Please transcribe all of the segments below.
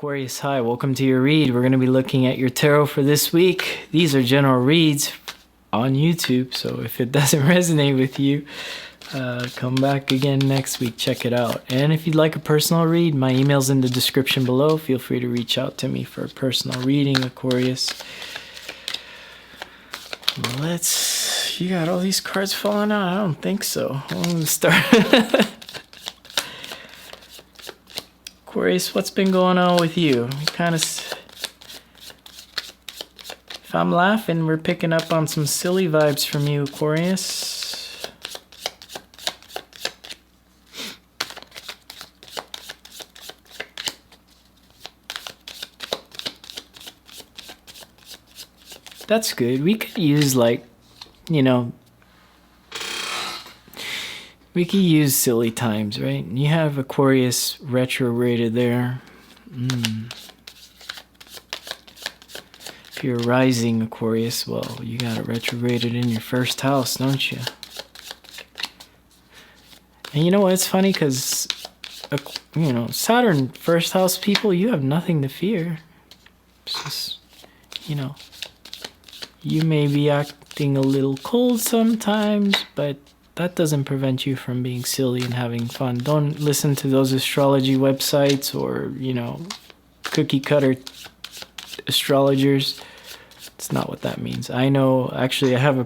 Aquarius, hi, welcome to your read. We're going to be looking at your tarot for this week. These are general reads on YouTube, so if it doesn't resonate with you, come back again next week, check it out. And if you'd like a personal read, my email's in the description below. Feel free to reach out to me for a personal reading, Aquarius. You got all these cards falling out? I don't think so. I'm going to start. Aquarius, what's been going on with you? If I'm laughing, we're picking up on some silly vibes from you, Aquarius. That's good. We could use we could use silly times, right? You have Aquarius retrograded there. If you're rising Aquarius, well, you got it retrograded in your first house, don't you? And you know what? It's funny because, Saturn first house people, you have nothing to fear. It's just, you may be acting a little cold sometimes, but that doesn't prevent you from being silly and having fun. Don't listen to those astrology websites or, cookie cutter astrologers. It's not what that means. I know, actually, I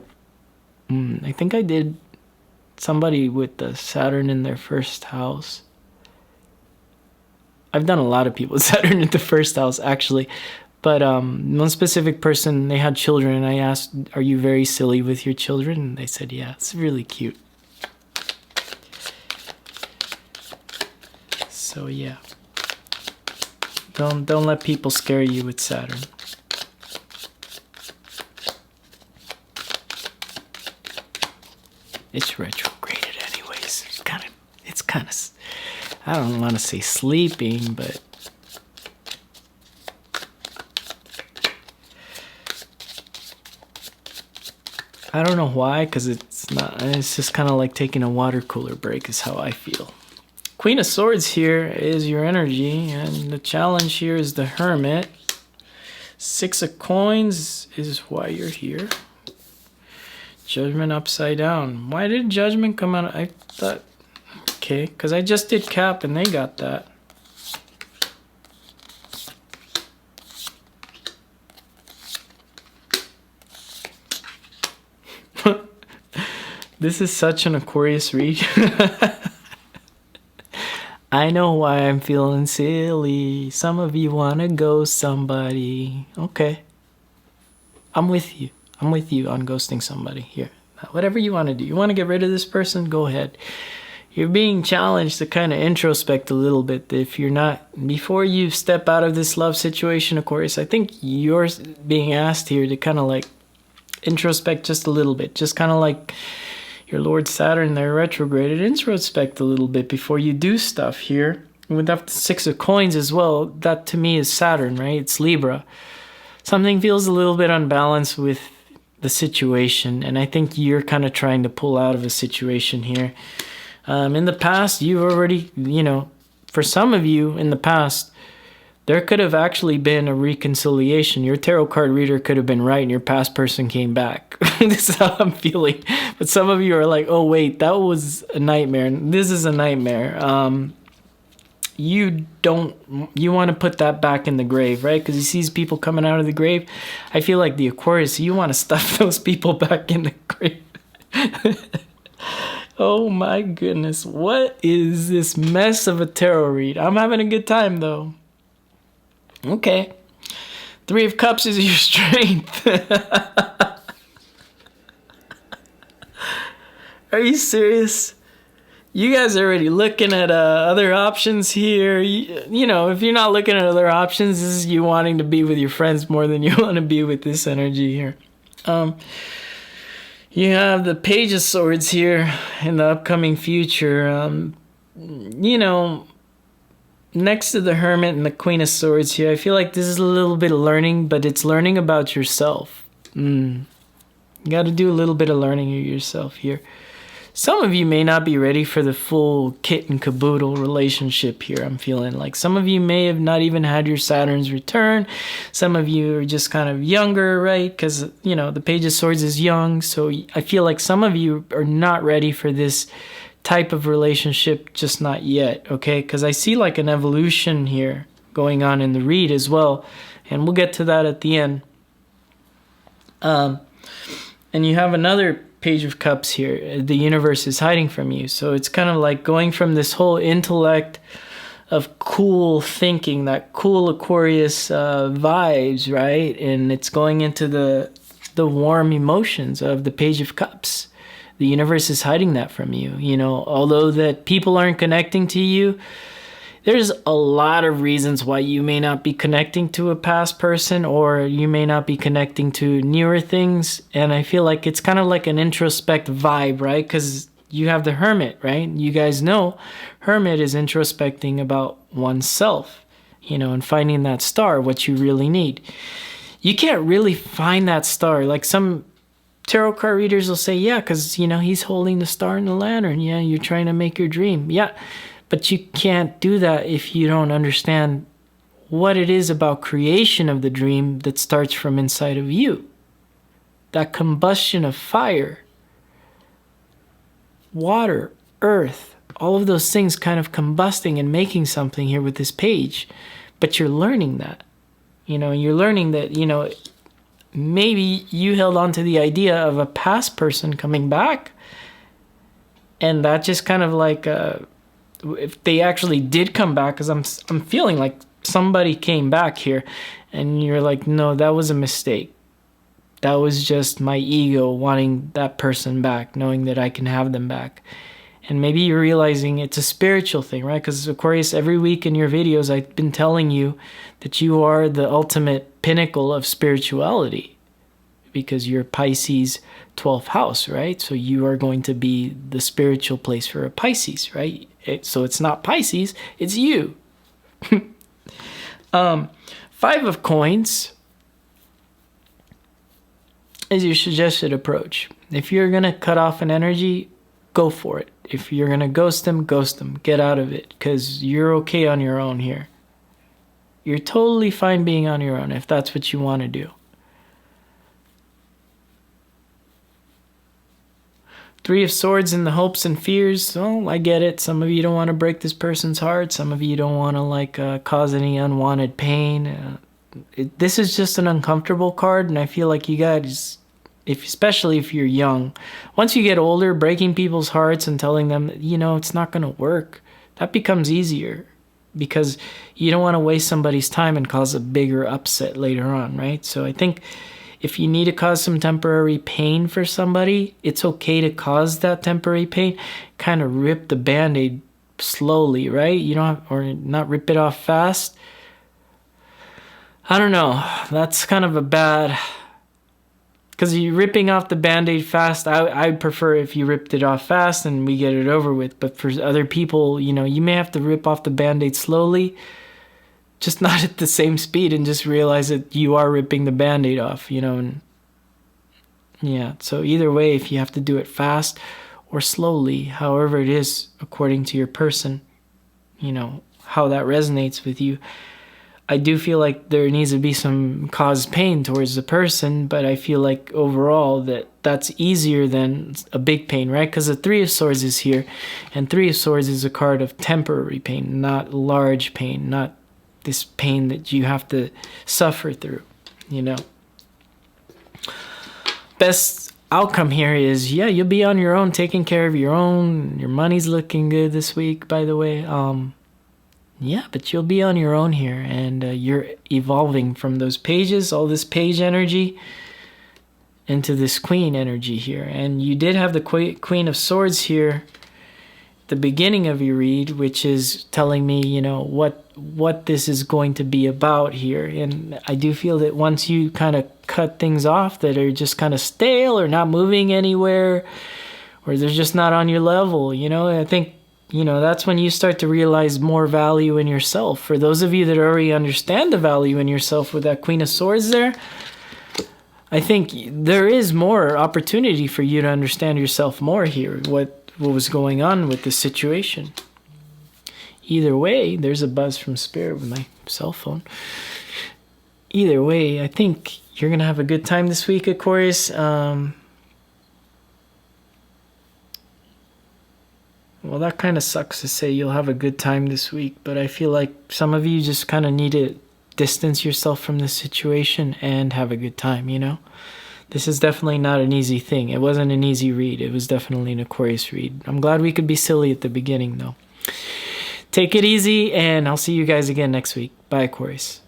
think I did somebody with the Saturn in their first house. I've done a lot of people with Saturn in the first house, actually. But one specific person, they had children, and I asked, are you very silly with your children? And they said, yeah, it's really cute. So yeah, don't let people scare you with Saturn. It's retrograded anyways. It's kind of, I don't want to say sleeping, but I don't know why, because it's just kind of like taking a water cooler break is how I feel. Queen of Swords here is your energy, and the challenge here is the Hermit. Six of Coins is why you're here. Judgment upside down. Why did Judgment come out? I thought, okay, because I just did Cap and they got that. This is such an Aquarius read. I know why I'm feeling silly. Some of you want to ghost somebody. Okay. I'm with you. I'm with you on ghosting somebody here. Whatever you want to do. You want to get rid of this person? Go ahead. You're being challenged to kind of introspect a little bit. If you're not, before you step out of this love situation, Aquarius, I think you're being asked here to kind of like introspect just a little bit. Just kind of like your Lord Saturn there retrograded, introspect a little bit before you do stuff here. With that Six of Coins as well, that to me is Saturn, right? It's Libra. Something feels a little bit unbalanced with the situation, and I think you're kind of trying to pull out of a situation here. In the past, you've already, for some of you in the past, there could have actually been a reconciliation. Your tarot card reader could have been right and your past person came back. This is how I'm feeling. But some of you are like, oh, wait, that was a nightmare. This is a nightmare. You want to put that back in the grave, right? Because he sees people coming out of the grave. I feel like the Aquarius, you want to stuff those people back in the grave. Oh my goodness. What is this mess of a tarot read? I'm having a good time though. Okay. Three of Cups is your strength. Are you serious? You guys are already looking at other options here. If you're not looking at other options, this is you wanting to be with your friends more than you want to be with this energy here. You have the Page of Swords here in the upcoming future. Next to the Hermit and the Queen of Swords here, I feel like this is a little bit of learning, but it's learning about yourself. You got to do a little bit of learning of yourself here. some of you may not be ready for the full kit and caboodle relationship here. I'm feeling like some of you may have not even had your Saturn's return. Some of you are just kind of younger, right? Because, you know, the Page of Swords is young. So I feel like some of you are not ready for this type of relationship, just not yet, okay? Because I see like an evolution here going on in the read as well. And we'll get to that at the end. And you have another Page of Cups here. The universe is hiding from you. So it's kind of like going from this whole intellect of cool thinking, that cool Aquarius vibes, right? And it's going into the warm emotions of the Page of Cups. The universe is hiding that from you. You know, although that people aren't connecting to you, there's a lot of reasons why you may not be connecting to a past person, or you may not be connecting to newer things. And I feel like it's kind of like an introspective vibe, right? Because you have the Hermit, right? You guys know Hermit is introspecting about oneself, you know, and finding that star, what you really need. You can't really find that star. Like some tarot card readers will say, yeah, because, you know, he's holding the star in the lantern. Yeah, you're trying to make your dream. Yeah. But you can't do that if you don't understand what it is about creation of the dream that starts from inside of you. That combustion of fire, water, earth, all of those things kind of combusting and making something here with this page. But you're learning that. You know, you're learning that, you know, maybe you held on to the idea of a past person coming back. And that just kind of like... if they actually did come back, because I'm feeling like somebody came back here, and you're like, no, that was a mistake. That was just my ego wanting that person back, knowing that I can have them back. And maybe you're realizing it's a spiritual thing, right? Because Aquarius, every week in your videos, I've been telling you that you are the ultimate pinnacle of spirituality, because you're Pisces 12th house, right? So you are going to be the spiritual place for a Pisces, right? So it's not Pisces, it's you. 5 of Coins is your suggested approach. If you're going to cut off an energy, go for it. If you're going to ghost them, get out of it, because you're okay on your own here. You're totally fine being on your own if that's what you want to do. 3 of Swords in the hopes and fears. Oh, I get it. Some of you don't want to break this person's heart. Some of you don't want to like cause any unwanted pain. This is just an uncomfortable card, and I feel like you guys, especially if you're young, once you get older, breaking people's hearts and telling them, you know, it's not going to work, that becomes easier, because you don't want to waste somebody's time and cause a bigger upset later on, right? So I think if you need to cause some temporary pain for somebody, it's okay to cause that temporary pain. Kind of rip the Band-Aid slowly, right? You don't have, or not rip it off fast. I don't know. That's kind of a bad... Because you're ripping off the Band-Aid fast. I prefer if you ripped it off fast and we get it over with. But for other people, you know, you may have to rip off the Band-Aid slowly. Just not at the same speed, and just realize that you are ripping the Band-Aid off, you know. And yeah, so either way, if you have to do it fast or slowly, however it is, according to your person, you know, how that resonates with you. I do feel like there needs to be some caused pain towards the person, but I feel like overall that's easier than a big pain, right? Because the 3 of Swords is here, and 3 of Swords is a card of temporary pain, not large pain, not this pain that you have to suffer through, you know. Best outcome here is, yeah, you'll be on your own, taking care of your own. Your money's looking good this week, by the way. Yeah, but you'll be on your own here, and you're evolving from those pages, all this page energy, into this queen energy here. And you did have the Queen of Swords here at the beginning of your read, which is telling me, you know, what this is going to be about here. And I do feel that once you kind of cut things off that are just kind of stale or not moving anywhere, or they're just not on your level, you know, I think, you know, that's when you start to realize more value in yourself. For those of you that already understand the value in yourself with that Queen of Swords there, I think there is more opportunity for you to understand yourself more here. what was going on with the situation. Either way, there's a buzz from Spirit with my cell phone. Either way, I think you're going to have a good time this week, Aquarius. Well, that kind of sucks to say you'll have a good time this week, but I feel like some of you just kind of need to distance yourself from the situation and have a good time, you know? This is definitely not an easy thing. It wasn't an easy read. It was definitely an Aquarius read. I'm glad we could be silly at the beginning, though. Take it easy, and I'll see you guys again next week. Bye, Aquarius.